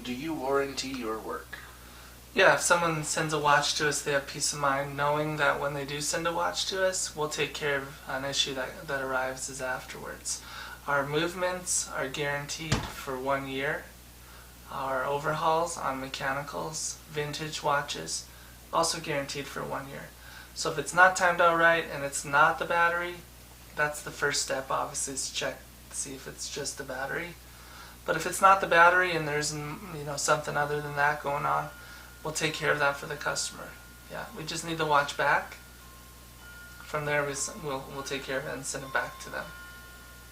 Do you warranty your work? Yeah, if someone sends a watch to us, they have peace of mind knowing that when they do send a watch to us, we'll take care of an issue that arises afterwards. Our movements are guaranteed for 1 year. Our overhauls on mechanicals, vintage watches, also guaranteed for 1 year. So if it's not timed out right and it's not the battery, that's the first step, obviously, is check to see if it's just the battery. But if it's not the battery and there's something other than that going on, we'll take care of that for the customer. Yeah, we just need the watch back. From there, we'll take care of it and send it back to them.